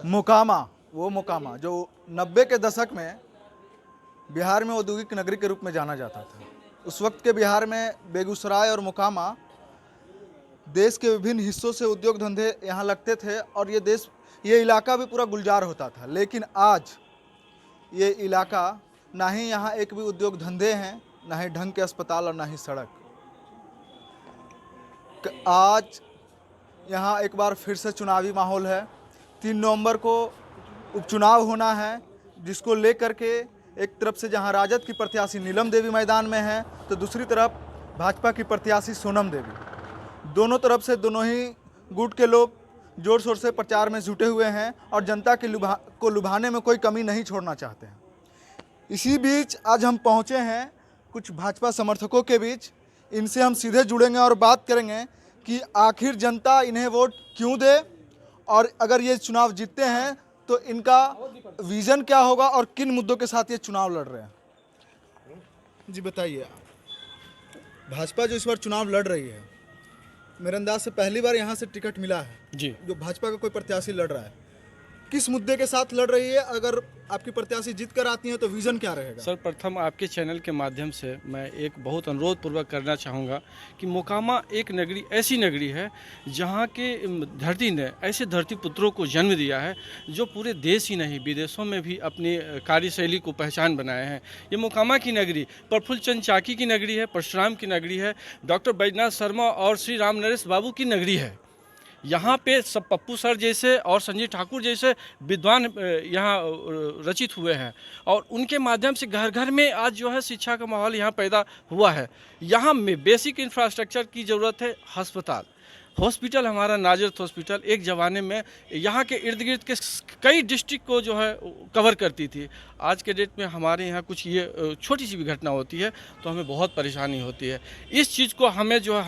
मोकामा, वो मोकामा जो 90 के दशक में बिहार में औद्योगिक नगरी के रूप में जाना जाता था। उस वक्त के बिहार में बेगूसराय और मोकामा देश के विभिन्न हिस्सों से उद्योग धंधे यहाँ लगते थे और ये इलाका भी पूरा गुलजार होता था। लेकिन आज ये इलाका, ना ही यहाँ एक भी उद्योग धंधे हैं, ना ही ढंग के अस्पताल और ना ही सड़क। आज यहाँ एक बार फिर से चुनावी माहौल है। 3 नवंबर को उपचुनाव होना है, जिसको लेकर के एक तरफ से जहाँ राजद की प्रत्याशी नीलम देवी मैदान में है, तो दूसरी तरफ भाजपा की प्रत्याशी सोनम देवी। दोनों तरफ से दोनों ही गुट के लोग जोर शोर से प्रचार में जुटे हुए हैं और जनता को लुभाने में कोई कमी नहीं छोड़ना चाहते हैं। इसी बीच आज हम पहुँचे हैं कुछ भाजपा समर्थकों के बीच। इनसे हम सीधे जुड़ेंगे और बात करेंगे कि आखिर जनता इन्हें वोट क्यों दे और अगर ये चुनाव जीतते हैं तो इनका विजन क्या होगा और किन मुद्दों के साथ ये चुनाव लड़ रहे हैं। जी बताइए, भाजपा जो इस बार चुनाव लड़ रही है, मेरे अंदाज से पहली बार यहाँ से टिकट मिला है जी। जो भाजपा का कोई प्रत्याशी लड़ रहा है, किस मुद्दे के साथ लड़ रही है? अगर आपकी प्रत्याशी जीत कर आती है तो विजन क्या रहेगा? सर, प्रथम आपके चैनल के माध्यम से मैं एक बहुत अनुरोध पूर्वक करना चाहूँगा कि मोकामा एक नगरी ऐसी नगरी है जहाँ के धरती ने ऐसे धरती पुत्रों को जन्म दिया है जो पूरे देश ही नहीं विदेशों में भी अपनी कार्यशैली को पहचान बनाए हैं। ये मोकामा की नगरी प्रफुल्ल चंद्र चाकी की नगरी है, परशुराम की नगरी है, डॉक्टर बैजनाथ शर्मा और श्री राम नरेश बाबू की नगरी है। यहाँ पे सब पप्पू सर जैसे और संजय ठाकुर जैसे विद्वान यहाँ रचित हुए हैं और उनके माध्यम से घर घर में आज जो है शिक्षा का माहौल यहाँ पैदा हुआ है। यहाँ में बेसिक इंफ्रास्ट्रक्चर की ज़रूरत है। हॉस्पिटल हमारा नाजरत हॉस्पिटल एक ज़माने में यहाँ के इर्द गिर्द के कई डिस्ट्रिक्ट को जो है कवर करती थी। आज के डेट में हमारे यहाँ कुछ ये छोटी सी भी घटना होती है तो हमें बहुत परेशानी होती है। इस चीज़ को हमें जो है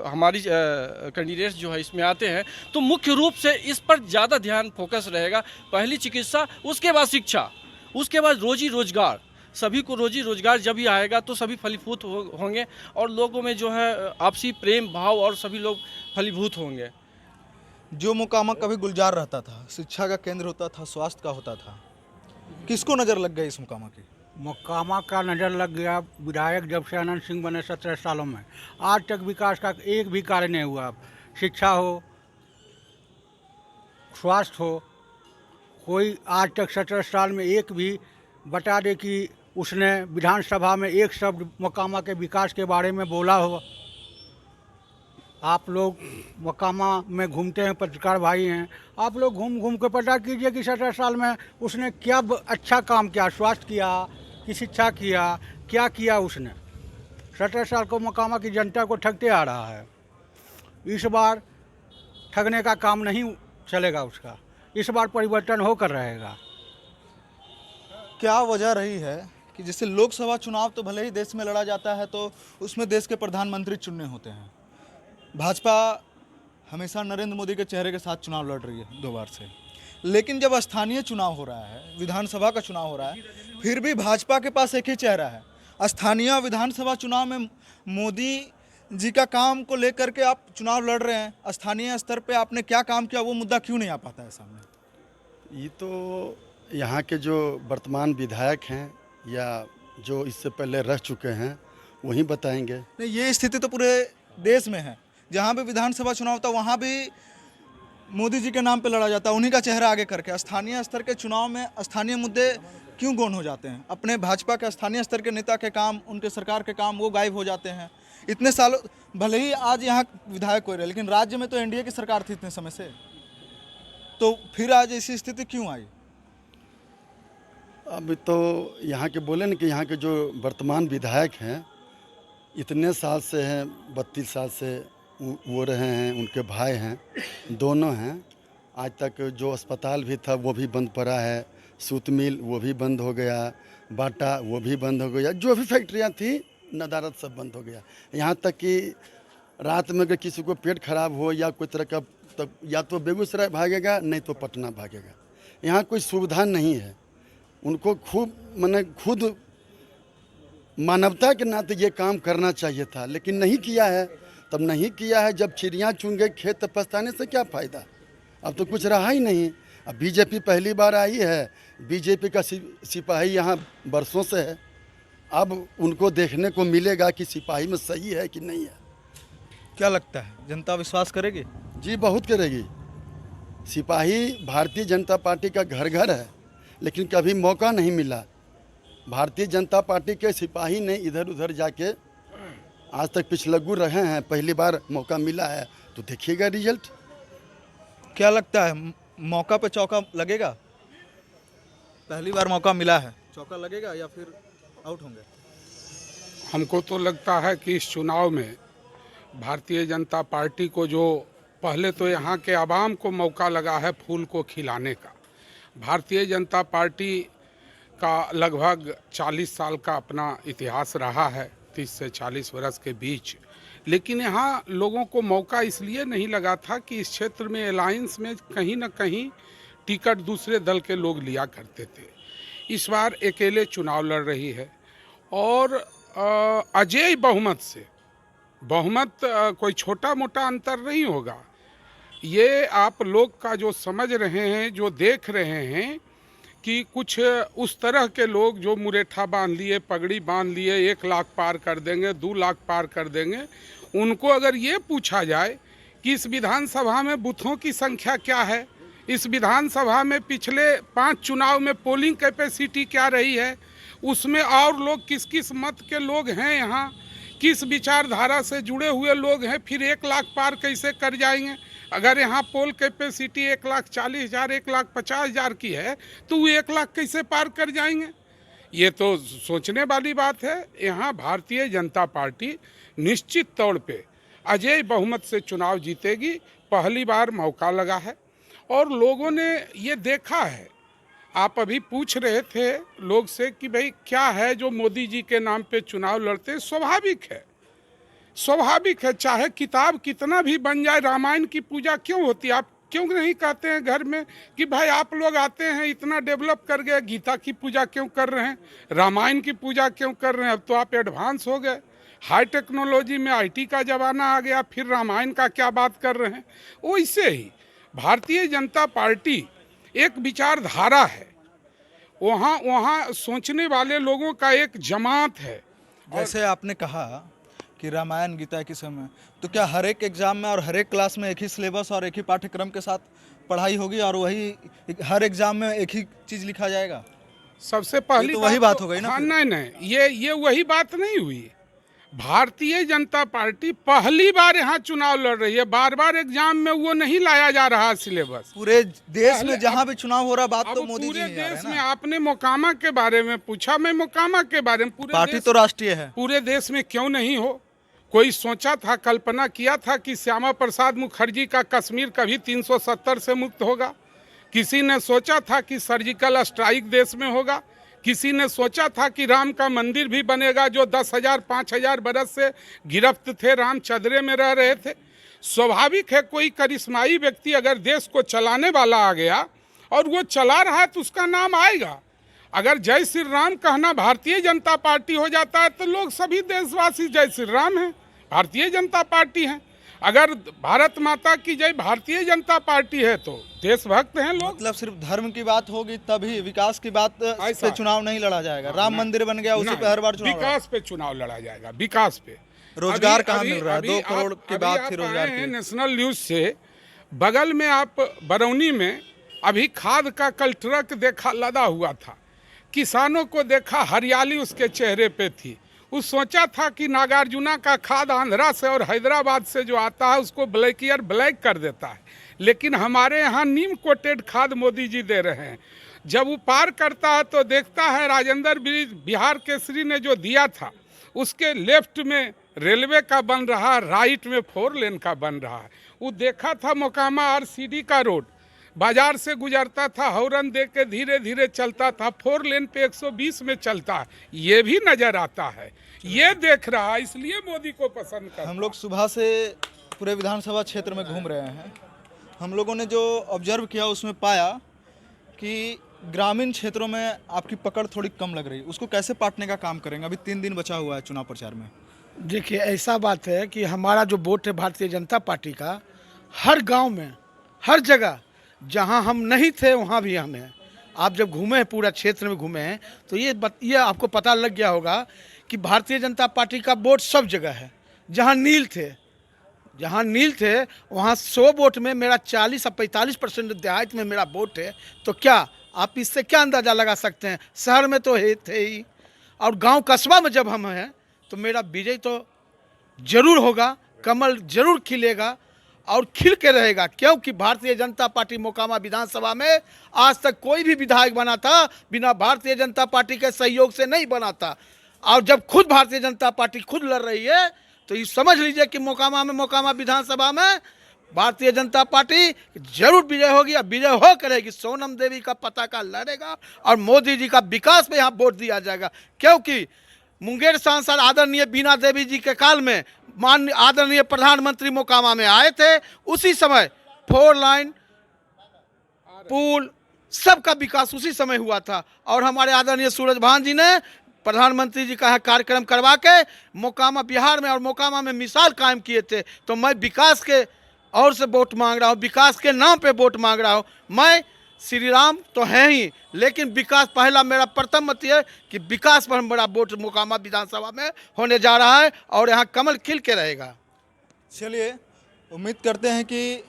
हमारी कैंडिडेट्स जो है इसमें आते हैं तो मुख्य रूप से इस पर ज़्यादा ध्यान फोकस रहेगा। पहली चिकित्सा, उसके बाद शिक्षा, उसके बाद रोजी रोजगार। सभी को रोजी रोजगार जब ही आएगा तो सभी फलीभूत होंगे और लोगों में जो है आपसी प्रेम भाव और सभी लोग फलीभूत होंगे। जो मोकामा कभी गुलजार रहता था, शिक्षा का केंद्र होता था, स्वास्थ्य का होता था, किसको नज़र लग गई इस मोकामा की? मोकामा का नज़र लग गया विधायक जब से अनंत सिंह बने 17 सालों में, आज तक विकास का एक भी कार्य नहीं हुआ। शिक्षा हो, स्वास्थ्य हो, कोई आज तक 17 साल में एक भी बता दे कि उसने विधानसभा में एक शब्द मोकामा के विकास के बारे में बोला हो। आप लोग मोकामा में घूमते हैं, पत्रकार भाई हैं, आप लोग घूम घूम के पता कीजिए कि 17 साल में उसने क्या अच्छा काम किया, स्वास्थ्य किया कि शिक्षा किया, क्या किया उसने। 17 साल को मोकामा की जनता को ठगते आ रहा है। इस बार ठगने का काम नहीं चलेगा उसका, इस बार परिवर्तन होकर रहेगा। क्या वजह रही है कि जैसे लोकसभा चुनाव तो भले ही देश में लड़ा जाता है तो उसमें देश के प्रधानमंत्री चुनने होते हैं, भाजपा हमेशा नरेंद्र मोदी के चेहरे के साथ चुनाव लड़ रही है 2 बार से, लेकिन जब स्थानीय चुनाव हो रहा है, विधानसभा का चुनाव हो रहा है, फिर भी भाजपा के पास एक ही चेहरा है। स्थानीय विधानसभा चुनाव में मोदी जी का काम को लेकर के आप चुनाव लड़ रहे हैं, स्थानीय स्तर पे आपने क्या काम किया वो मुद्दा क्यों नहीं आ पाता है सामने? ये तो यहाँ के जो वर्तमान विधायक हैं या जो इससे पहले रह चुके हैं वही बताएंगे। नहीं, ये स्थिति तो पूरे देश में है। जहाँ भी विधानसभा चुनाव था वहाँ भी मोदी जी के नाम पे लड़ा जाता है, उन्हीं का चेहरा आगे करके। स्थानीय स्तर के चुनाव में स्थानीय मुद्दे क्यों गौण हो जाते हैं? अपने भाजपा के स्थानीय स्तर के नेता के काम, उनके सरकार के काम वो गायब हो जाते हैं। इतने सालों, भले ही आज यहाँ विधायक हो रहे, लेकिन राज्य में तो एनडीए की सरकार थी इतने समय से, तो फिर आज ऐसी स्थिति क्यों आई? अब तो यहाँ के बोले ना कि यहाँ के जो वर्तमान विधायक हैं इतने साल से हैं, 32 साल से वो रहे हैं, उनके भाई हैं, दोनों हैं। आज तक जो अस्पताल भी था वो भी बंद पड़ा है, सूत मिल वो भी बंद हो गया, बाटा वो भी बंद हो गया, जो भी फैक्ट्रियाँ थी नदारत सब बंद हो गया। यहाँ तक कि रात में अगर किसी को पेट खराब हो या कोई तरह का, तो या तो बेगूसराय भागेगा नहीं तो पटना भागेगा। यहाँ कोई सुविधा नहीं है। उनको खुद मानवता के नाते ये काम करना चाहिए था, लेकिन नहीं किया है। तब नहीं किया है, जब चिड़िया चुन गए खेत, तब पछताने से क्या फ़ायदा? अब तो कुछ रहा ही नहीं। अब बीजेपी पहली बार आई है, बीजेपी का सिपाही यहाँ बरसों से है। अब उनको देखने को मिलेगा कि सिपाही में सही है कि नहीं है। क्या लगता है जनता विश्वास करेगी? जी बहुत करेगी। सिपाही भारतीय जनता पार्टी का घर घर है, लेकिन कभी मौका नहीं मिला। भारतीय जनता पार्टी के सिपाही ने इधर उधर जाके आज तक पिछलग्गू रहे हैं, पहली बार मौका मिला है तो देखिएगा रिजल्ट। क्या लगता है मौका पे चौका लगेगा? पहली बार मौका मिला है, चौका लगेगा या फिर आउट होंगे? हमको तो लगता है कि इस चुनाव में भारतीय जनता पार्टी को जो पहले तो यहाँ के आवाम को मौका लगा है फूल को खिलाने का। भारतीय जनता पार्टी का लगभग 40 साल का अपना इतिहास रहा है, 30 से 40 वर्ष के बीच। लेकिन यहाँ लोगों को मौका इसलिए नहीं लगा था कि इस क्षेत्र में अलायंस में कहीं न कहीं टिकट दूसरे दल के लोग लिया करते थे। इस बार अकेले चुनाव लड़ रही है और अजेय बहुमत से, बहुमत कोई छोटा मोटा अंतर नहीं होगा। ये आप लोग का जो समझ रहे हैं, जो देख रहे हैं कि कुछ उस तरह के लोग जो मुरेठा बांध लिए, पगड़ी बांध लिए, 1 लाख पार कर देंगे, 2 लाख पार कर देंगे, उनको अगर ये पूछा जाए कि इस विधानसभा में बूथों की संख्या क्या है, इस विधानसभा में पिछले 5 चुनाव में पोलिंग कैपेसिटी क्या रही है, उसमें और लोग किस किस मत के लोग हैं, यहाँ किस विचारधारा से जुड़े हुए लोग हैं, फिर 1 लाख पार कैसे कर जाएंगे। अगर यहाँ पोल कैपेसिटी 1,40,000, 1,50,000 की है तो वो 1 लाख कैसे पार कर जाएंगे? ये तो सोचने वाली बात है। यहाँ भारतीय जनता पार्टी निश्चित तौर पे अजेय बहुमत से चुनाव जीतेगी। पहली बार मौका लगा है और लोगों ने ये देखा है। आप अभी पूछ रहे थे लोग से कि भाई क्या है जो मोदी जी के नाम पे चुनाव लड़ते हैं। स्वाभाविक है, स्वाभाविक है। चाहे किताब कितना भी बन जाए, रामायण की पूजा क्यों होती है? आप क्यों नहीं कहते हैं घर में कि भाई आप लोग आते हैं इतना डेवलप कर गए, गीता की पूजा क्यों कर रहे हैं, रामायण की पूजा क्यों कर रहे हैं? अब तो आप एडवांस हो गए, हाई टेक्नोलॉजी में IT का ज़माना आ गया, फिर रामायण का क्या बात कर रहे हैं? वैसे ही भारतीय जनता पार्टी एक विचारधारा है, वहाँ सोचने वाले लोगों का एक जमात है। जैसे आपने कहा कि रामायण गीता के समय, तो क्या हर एक एग्जाम में और हर एक क्लास में एक ही सिलेबस और एक ही पाठ्यक्रम के साथ पढ़ाई होगी और वही हर एग्जाम में एक ही चीज़ लिखा जाएगा? सबसे पहली तो वही बात हो गई ना। हाँ, नहीं, ये वही बात नहीं हुई। भारतीय जनता पार्टी पहली बार यहाँ चुनाव लड़ रही है। बार बार एग्जाम में वो नहीं लाया जा रहा सिलेबस। पूरे देश में जहाँ भी चुनाव हो रहा, बात तो मोदी जी पूरे नहीं आ रहे देश हैं में ना। आपने मोकामा के बारे में पूछा, मैं मोकामा के बारे में, पूरे पार्टी देश, तो राष्ट्रीय है। पूरे देश में क्यों नहीं हो? कोई सोचा था, कल्पना किया था कि श्यामा प्रसाद मुखर्जी का कश्मीर कभी 370 से मुक्त होगा? किसी ने सोचा था कि सर्जिकल स्ट्राइक देश में होगा? किसी ने सोचा था कि राम का मंदिर भी बनेगा जो 10,000 5,000 बरस से गिरफ्त थे, राम चदरे में रह रहे थे? स्वाभाविक है कोई करिश्माई व्यक्ति अगर देश को चलाने वाला आ गया और वो चला रहा है तो उसका नाम आएगा। अगर जय श्री राम कहना भारतीय जनता पार्टी हो जाता है तो लोग सभी देशवासी जय श्री राम हैं, भारतीय जनता पार्टी हैं। अगर भारत माता की जय भारतीय जनता पार्टी है तो देशभक्त हैं लोग। मतलब सिर्फ धर्म की बात होगी तभी, विकास की बात पे चुनाव नहीं लड़ा जाएगा। राम मंदिर बन गया, उसी पे हर बार चुनाव विकास पे चुनाव लड़ा जाएगा, विकास पे। रोजगार कहाँ मिल रहा है? 2 करोड़ की बात थी रोजगार की। नेशनल न्यूज से बगल में आप बरौनी में अभी खाद का कल ट्रक देखा लदा हुआ था, किसानों को देखा, हरियाली उसके चेहरे पे थी। उस सोचा था कि नागार्जुना का खाद आंध्रा से और हैदराबाद से जो आता है उसको ब्लैकियर ब्लैक कर देता है, लेकिन हमारे यहाँ नीम कोटेड खाद मोदी जी दे रहे हैं। जब वो पार करता है तो देखता है राजेंद्र ब्रिज बिहार केसरी ने जो दिया था उसके लेफ्ट में रेलवे का बन रहा है, राइट में 4 लेन का बन रहा है। वो देखा था मोकामा RCD का रोड, बाजार से गुजरता था, हॉर्न दे के धीरे धीरे चलता था, 4 लेन पे 120 में चलता है। ये भी नज़र आता है, ये देख रहा है, इसलिए मोदी को पसंद करता। हम लोग सुबह से पूरे विधानसभा क्षेत्र में घूम रहे हैं। हम लोगों ने जो ऑब्जर्व किया उसमें पाया कि ग्रामीण क्षेत्रों में आपकी पकड़ थोड़ी कम लग रही है। उसको कैसे पाटने का काम करेंगे? अभी 3 दिन बचा हुआ है चुनाव प्रचार में। देखिए, ऐसा बात है कि हमारा जो वोट है भारतीय जनता पार्टी का, हर गांव में, हर जगह जहाँ हम नहीं थे वहाँ भी हम हैं। आप जब घूमे हैं, पूरा क्षेत्र में घूमे हैं, तो ये आपको पता लग गया होगा कि भारतीय जनता पार्टी का वोट सब जगह है। जहाँ नील थे वहाँ 100 वोट में मेरा 40 और 45% देहात में मेरा वोट है। तो क्या आप इससे क्या अंदाज़ा लगा सकते हैं? शहर में तो थे ही, और गांव कस्बा में जब हम हैं तो मेरा विजय तो जरूर होगा, कमल जरूर खिलेगा और खिल के रहेगा। क्योंकि भारतीय जनता पार्टी मोकामा विधानसभा में आज तक कोई भी विधायक बना था बिना भारतीय जनता पार्टी के सहयोग से नहीं बना था। और जब खुद भारतीय जनता पार्टी खुद लड़ रही है तो ये समझ लीजिए कि मोकामा विधानसभा में भारतीय जनता पार्टी जरूर विजय होगी और विजय हो करेगी। सोनम देवी का पताका लड़ेगा और मोदी जी का विकास पे यहाँ वोट दिया जाएगा। क्योंकि मुंगेर सांसद आदरणीय बीना देवी जी के काल में माननीय आदरणीय प्रधानमंत्री मोकामा में आए थे, उसी समय 4 लाइन पुल सबका विकास उसी समय हुआ था। और हमारे आदरणीय सूरज भान जी ने प्रधानमंत्री जी का कार्यक्रम करवा के मोकामा बिहार में और मोकामा में मिसाल कायम किए थे। तो मैं विकास के और से वोट मांग रहा हूँ, विकास के नाम पे वोट मांग रहा हूँ। मैं श्री राम तो हैं ही, लेकिन विकास पहला मेरा प्रथम मत है कि विकास पर बड़ा वोट मोकामा विधानसभा में होने जा रहा है और यहाँ कमल खिल के रहेगा। चलिए, उम्मीद करते हैं कि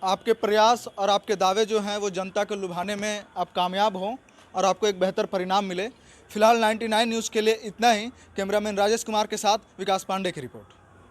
आपके प्रयास और आपके दावे जो हैं वो जनता को लुभाने में आप कामयाब हों और आपको एक बेहतर परिणाम मिले। फिलहाल 99 न्यूज़ के लिए इतना ही। कैमरामैन राजेश कुमार के साथ विकास पांडे की रिपोर्ट।